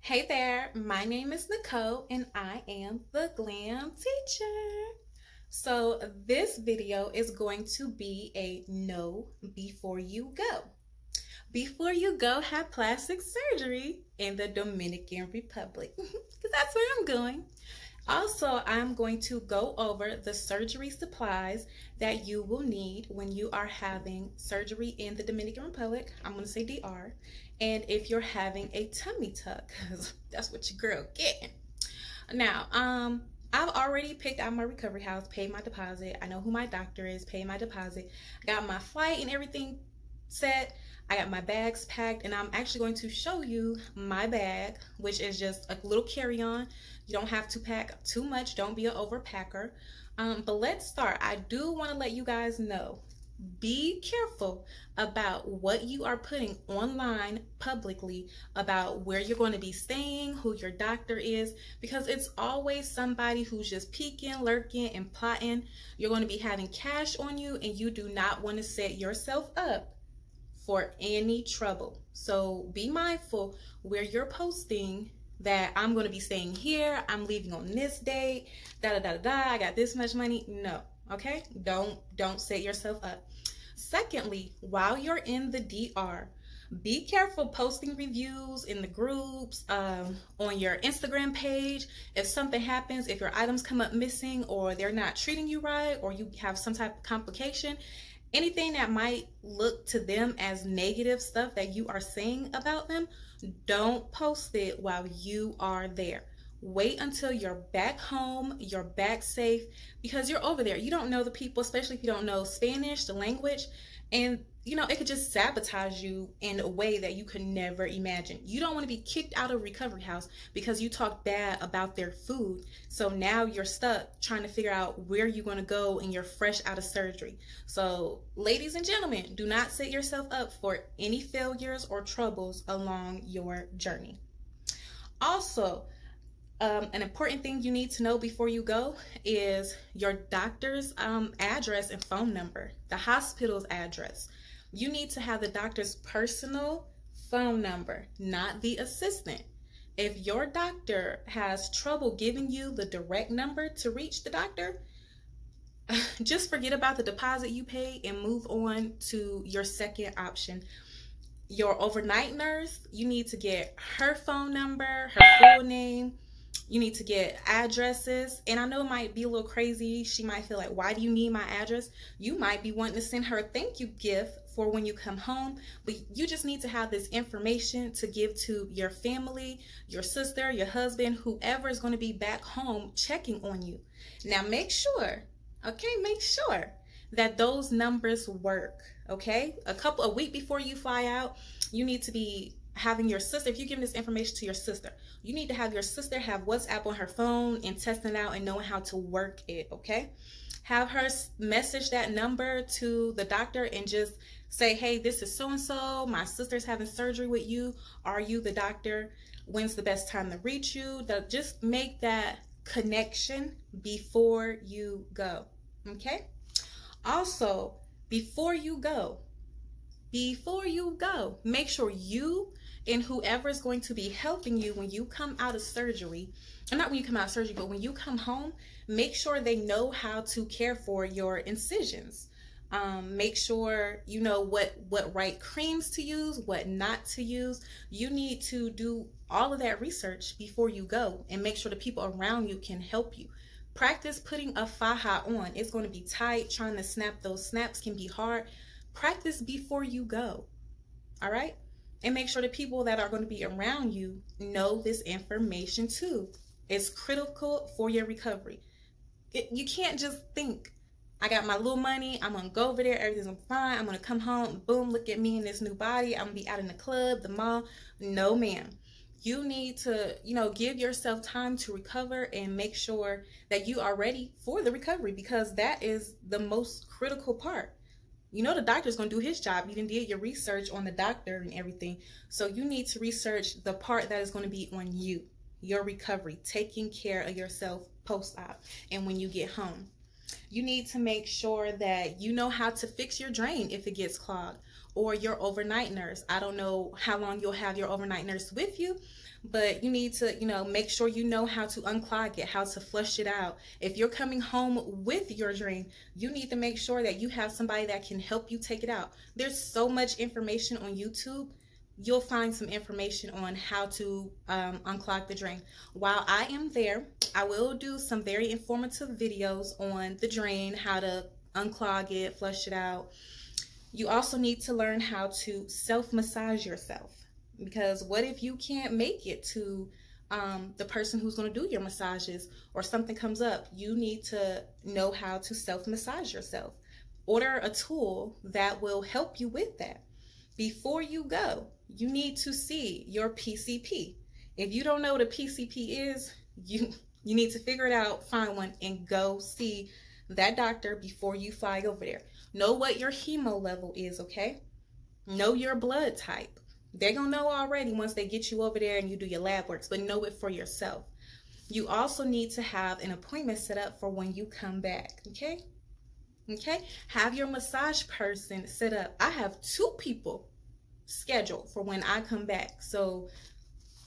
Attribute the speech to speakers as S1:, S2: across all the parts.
S1: Hey there, my name is Nicole and I am the Glam Teacher. So this video is going to be a no before you go. Before you go have plastic surgery in the Dominican Republic, because that's where I'm going. Also, I'm going to go over the surgery supplies that you will need when you are having surgery in the Dominican Republic. I'm going to say DR. And if you're having a tummy tuck, because that's what your girl getting. Now, I've already picked out my recovery house, paid my deposit. I know who my doctor is, paid my deposit. Got my flight and everything set. I got my bags packed, and I'm actually going to show you my bag, which is just a little carry-on. You don't have to pack too much. Don't be an overpacker. But let's start. I do want to let you guys know, be careful about what you are putting online publicly about where you're going to be staying, who your doctor is, because it's always somebody who's just peeking, lurking, and plotting. You're going to be having cash on you, and you do not want to set yourself up for any trouble. So be mindful where you're posting that I'm going to be staying here, I'm leaving on this date, I got this much money. No, okay? Don't set yourself up. Secondly, while you're in the DR, be careful posting reviews in the groups, on your Instagram page. If something happens, if your items come up missing, or they're not treating you right, or you have some type of complication, anything that might look to them as negative stuff that you are saying about them, don't post it while you are there. Wait until you're back home, you're back safe, because you're over there. You don't know the people, especially if you don't know Spanish, the language, and you know, it could just sabotage you in a way that you could never imagine. You don't want to be kicked out of recovery house because you talk bad about their food. So now you're stuck trying to figure out where you're going to go and you're fresh out of surgery. So ladies and gentlemen, do not set yourself up for any failures or troubles along your journey. Also, an important thing you need to know before you go is your doctor's address and phone number, the hospital's address. You need to have the doctor's personal phone number, not the assistant. If your doctor has trouble giving you the direct number to reach the doctor, just forget about the deposit you paid and move on to your second option. Your overnight nurse, you need to get her phone number, her full name. You need to get addresses. And I know it might be a little crazy. She might feel like, why do you need my address? You might be wanting to send her a thank you gift for when you come home, but you just need to have this information to give to your family, your sister, your husband, whoever is going to be back home checking on you. Now make sure, make sure that those numbers work, okay? A week before you fly out, you need to be having your sister, if you're giving this information to your sister, you need to have your sister have WhatsApp on her phone and testing it out and knowing how to work it, okay? Have her message that number to the doctor and just say, hey, this is so-and-so, my sister's having surgery with you. Are you the doctor? When's the best time to reach you? Just make that connection before you go, okay? Also, before you go, make sure you and whoever is going to be helping you when you come out of surgery, or not when you come out of surgery, but when you come home, make sure they know how to care for your incisions. Make sure you know what right creams to use, what not to use. You need to do all of that research before you go and make sure the people around you can help you. Practice putting a faja on. It's going to be tight. Trying to snap those snaps can be hard. Practice before you go, all right? And make sure the people that are going to be around you know this information too. It's critical for your recovery. You can't just think, I got my little money, I'm going to go over there, everything's fine, I'm going to come home, boom, look at me in this new body, I'm going to be out in the club, the mall. No, ma'am. You need to, give yourself time to recover and make sure that you are ready for the recovery, because that is the most critical part. You know the doctor's going to do his job. You did your research on the doctor and everything. So you need to research the part that is going to be on you, your recovery, taking care of yourself post-op and when you get home. You need to make sure that you know how to fix your drain if it gets clogged, or your overnight nurse. I don't know how long you'll have your overnight nurse with you, but you need to, make sure you know how to unclog it, how to flush it out. If you're coming home with your drain, you need to make sure that you have somebody that can help you take it out. There's so much information on YouTube. You'll find some information on how to unclog the drain. While I am there, I will do some very informative videos on the drain, how to unclog it, flush it out. You also need to learn how to self-massage yourself, because what if you can't make it to the person who's going to do your massages, or something comes up? You need to know how to self-massage yourself. Order a tool that will help you with that. Before you go, you need to see your PCP. If you don't know what a PCP is, you need to figure it out, find one, and go see that doctor before you fly over there. Know what your hemo level is, okay? Know your blood type. They're going to know already once they get you over there and you do your lab works, but know it for yourself. You also need to have an appointment set up for when you come back, okay? Okay? Have your massage person set up. I have 2 people scheduled for when I come back. So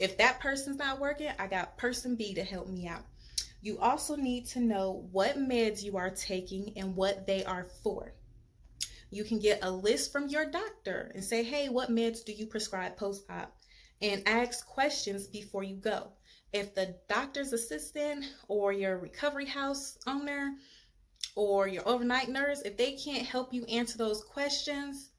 S1: if that person's not working, I got person B to help me out. You also need to know what meds you are taking and what they are for. You can get a list from your doctor and say, hey, what meds do you prescribe post-op? And ask questions before you go. If the doctor's assistant or your recovery house owner or your overnight nurse, if they can't help you answer those questions,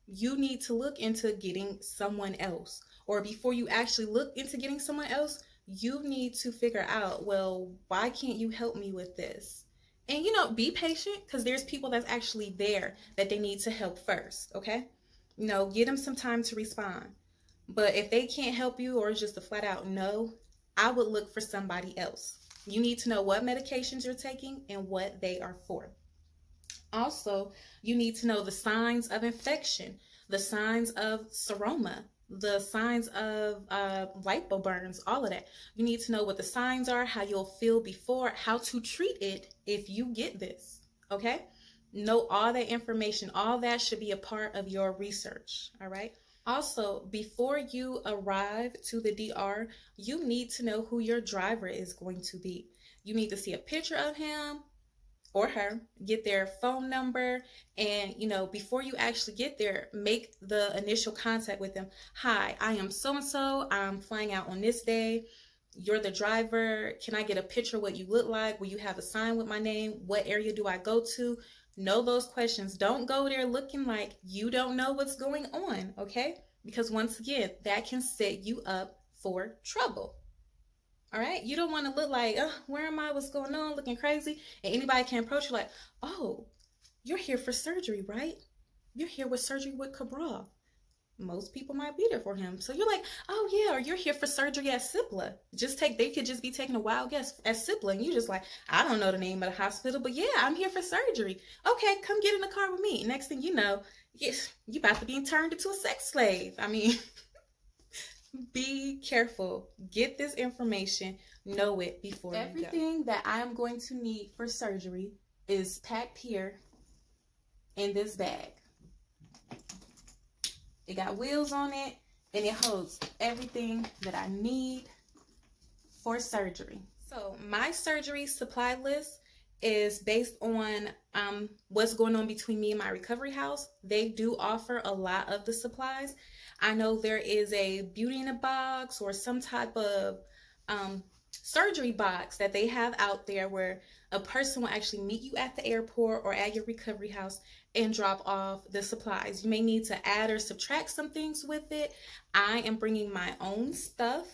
S1: you need to look into getting someone else. Or before you actually look into getting someone else, you need to figure out, well, why can't you help me with this? And, be patient, because there's people that's actually there that they need to help first, okay? Give them some time to respond. But if they can't help you, or it's just a flat out no, I would look for somebody else. You need to know what medications you're taking and what they are for. Also, you need to know the signs of infection, the signs of seroma, the signs of lipoburns, all of that. You need to know what the signs are, how you'll feel before, how to treat it if you get this, okay? Know all that information. All that should be a part of your research, all right? Also, before you arrive to the DR, you need to know who your driver is going to be. You need to see a picture of him or her, get their phone number, and before you actually get there, make the initial contact with them. Hi, I am so-and-so, I'm flying out on this day, you're the driver, can I get a picture of what you look like? Will you have a sign with my name? What area do I go to? Know those questions. Don't go there looking like you don't know what's going on, okay? Because once again, that can set you up for trouble. All right, you don't want to look like, where am I? What's going on? Looking crazy. And anybody can approach you like, oh, you're here for surgery, right? You're here with surgery with Cabral. Most people might be there for him. So you're like, oh yeah, or you're here for surgery at Cipla. They could just be taking a wild guess at Cipla. And you just like, I don't know the name of the hospital, but yeah, I'm here for surgery. Okay, come get in the car with me. Next thing you know, yes, you about to be turned into a sex slave. I mean, be careful. Get this information. Know it before you go. Everything that I am going to need for surgery is packed here in this bag. It got wheels on it, and it holds everything that I need for surgery. So my surgery supply list is based on what's going on between me and my recovery house. They do offer a lot of the supplies. I know there is a beauty in a box or some type of surgery box that they have out there where a person will actually meet you at the airport or at your recovery house and drop off the supplies. You may need to add or subtract some things with it. I am bringing my own stuff.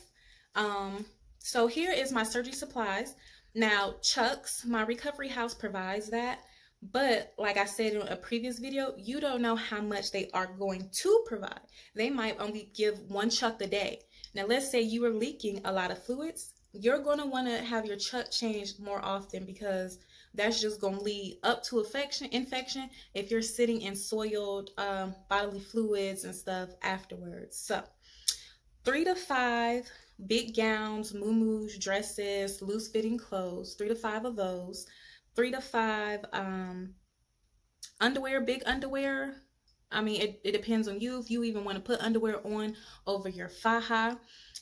S1: So here is my surgery supplies. Now, Chuck's, my recovery house, provides that. But like I said in a previous video, you don't know how much they are going to provide. They might only give 1 chuck a day. Now, let's say you are leaking a lot of fluids. You're going to want to have your chuck changed more often, because that's just going to lead up to infection if you're sitting in soiled bodily fluids and stuff afterwards. So 3 to 5 big gowns, muumuus, dresses, loose fitting clothes, 3 to 5 of those. 3 to 5 underwear, big underwear. I mean, it depends on you if you even want to put underwear on over your faja.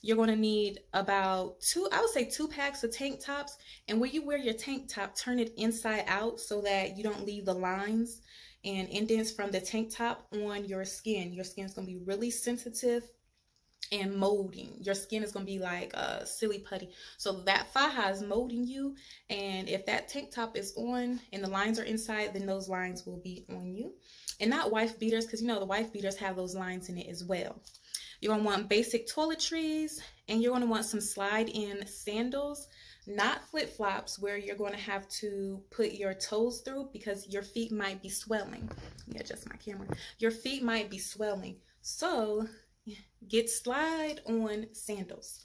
S1: You're going to need about I would say 2 packs of tank tops. And when you wear your tank top, turn it inside out so that you don't leave the lines and indents from the tank top on your skin. Your skin is going to be really sensitive and molding. Your skin is going to be like silly putty. So that faja is molding you. And if that tank top is on and the lines are inside, then those lines will be on you. And not wife beaters, because you know the wife beaters have those lines in it as well. You're going to want basic toiletries, and you're going to want some slide-in sandals, not flip-flops where you're going to have to put your toes through because your feet might be swelling. Let me adjust my camera. Your feet might be swelling. So get slide-on sandals.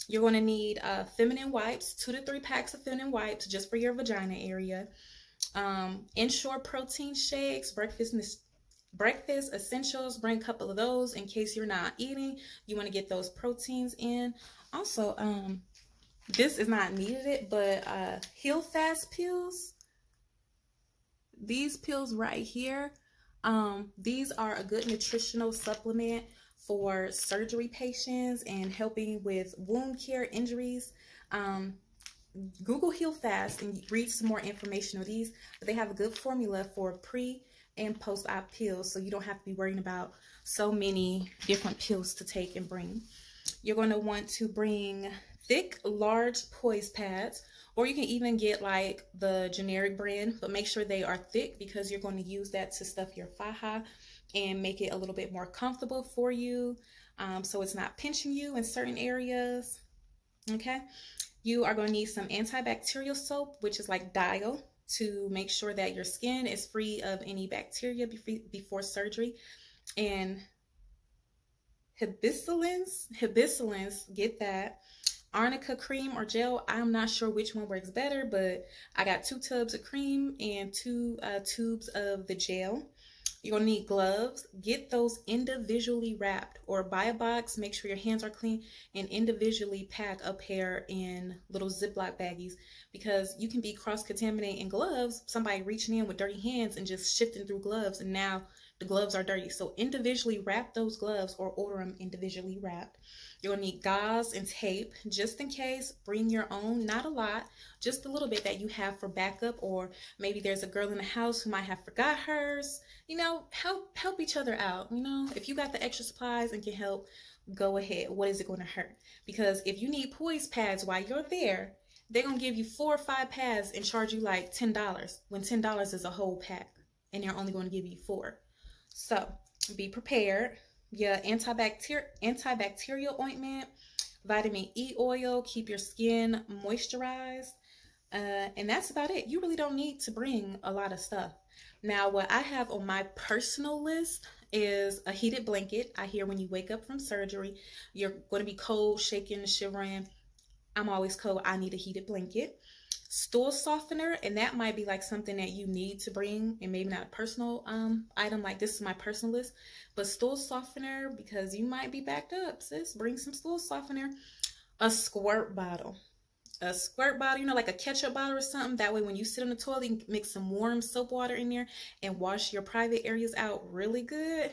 S1: You're going to need feminine wipes, 2 to 3 packs of feminine wipes just for your vagina area. Ensure protein shakes, breakfast essentials. Bring a couple of those in case you're not eating. You want to get those proteins in. Also, this is not needed, but Heal Fast pills. These pills right here, these are a good nutritional supplement for surgery patients and helping with wound care injuries. Google Heal Fast and read some more information on these, but they have a good formula for pre and post-op pills, so you don't have to be worrying about so many different pills to take and bring. You're going to want to bring thick, large poise pads, or you can even get like the generic brand, but make sure they are thick because you're going to use that to stuff your faja and make it a little bit more comfortable for you, so it's not pinching you in certain areas. Okay, you are going to need some antibacterial soap, which is like Dial, to make sure that your skin is free of any bacteria before surgery. And hibisculins, get that. Arnica cream or gel, I'm not sure which one works better, but I got 2 tubs of cream and 2 tubes of the gel. You're going to need gloves. Get those individually wrapped, or buy a box, make sure your hands are clean, and individually pack a pair in little Ziploc baggies, because you can be cross-contaminating gloves, somebody reaching in with dirty hands and just shifting through gloves, and now the gloves are dirty. So individually wrap those gloves or order them individually wrapped. You're going to need gauze and tape just in case. Bring your own, not a lot, just a little bit that you have for backup, or maybe there's a girl in the house who might have forgot hers. You know, help each other out. You know, if you got the extra supplies and can help, go ahead. What is it going to hurt? Because if you need poise pads while you're there, they're going to give you 4 or 5 pads and charge you like $10, when $10 is a whole pack and they're only going to give you 4. So be prepared. Your antibacterial ointment, vitamin E oil, keep your skin moisturized. And that's about it. You really don't need to bring a lot of stuff. Now, what I have on my personal list is a heated blanket. I hear when you wake up from surgery, you're going to be cold, shaking, shivering. I'm always cold. I need a heated blanket. Stool softener, and that might be like something that you need to bring, and maybe not a personal item, like this is my personal list, but stool softener, because you might be backed up, sis. Bring some stool softener. A squirt bottle, you know, like a ketchup bottle or something. That way when you sit on the toilet, you can mix some warm soap water in there and wash your private areas out really good.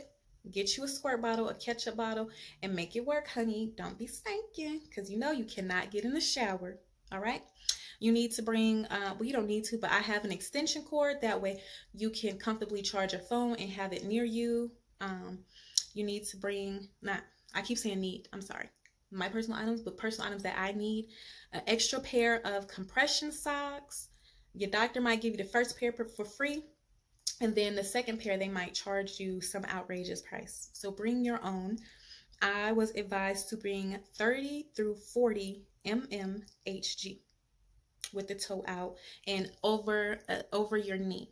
S1: Get you a squirt bottle, a ketchup bottle, and make it work, honey. Don't be stinking, because you know you cannot get in the shower. All right. You need to bring, well, you don't need to, but I have an extension cord. That way you can comfortably charge your phone and have it near you. You need to bring, I keep saying need, I'm sorry. My personal items, but personal items that I need. An extra pair of compression socks. Your doctor might give you the first pair for free. And then the second pair, they might charge you some outrageous price. So bring your own. I was advised to bring 30 through 40 HG with the toe out and over your knee.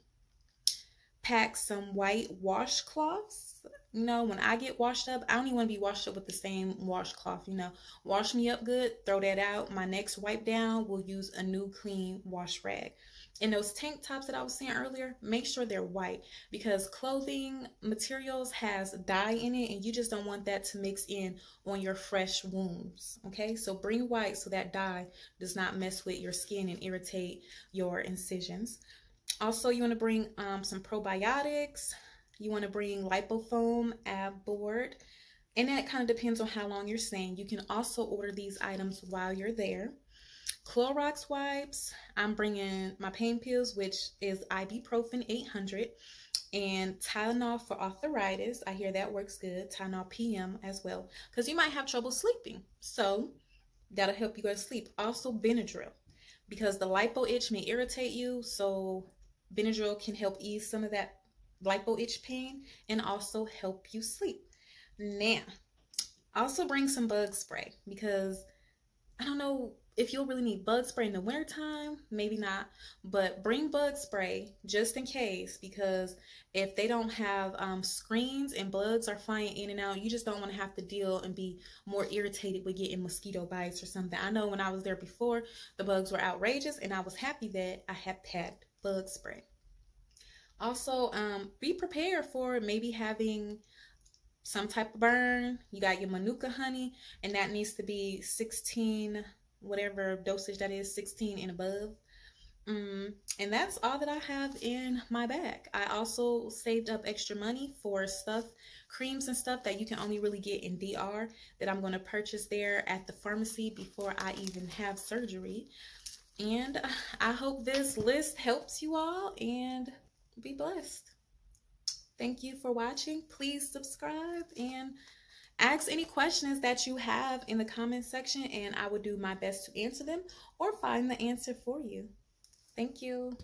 S1: Pack some white washcloths. You know, when I get washed up, I don't even want to be washed up with the same washcloth. You know, wash me up good, throw that out. My next wipe down, we'll use a new clean wash rag. And those tank tops that I was saying earlier, make sure they're white, because clothing materials has dye in it, and you just don't want that to mix in on your fresh wounds. Okay, so bring white so that dye does not mess with your skin and irritate your incisions. Also, you want to bring some probiotics. You want to bring lipofoam ab board. And that kind of depends on how long you're staying. You can also order these items while you're there. Clorox wipes, I'm bringing my pain pills, which is ibuprofen 800, and Tylenol for arthritis. I hear that works good. Tylenol PM as well, because you might have trouble sleeping. So that'll help you go to sleep. Also Benadryl, because the lipo itch may irritate you. So Benadryl can help ease some of that lipo itch pain and also help you sleep. Now, also bring some bug spray, because I don't know if you'll really need bug spray in the wintertime, maybe not, but bring bug spray just in case, because if they don't have screens and bugs are flying in and out, you just don't want to have to deal and be more irritated with getting mosquito bites or something. I know when I was there before, the bugs were outrageous, and I was happy that I had bug spray. Also, be prepared for maybe having some type of burn. You got your Manuka honey, and that needs to be 16, whatever dosage that is, 16 and above. And that's all that I have in my bag. I also saved up extra money for stuff, creams and stuff that you can only really get in DR, that I'm going to purchase there at the pharmacy before I even have surgery. And I hope this list helps you all, and be blessed. Thank you for watching. Please subscribe and ask any questions that you have in the comment section, and I will do my best to answer them or find the answer for you. Thank you.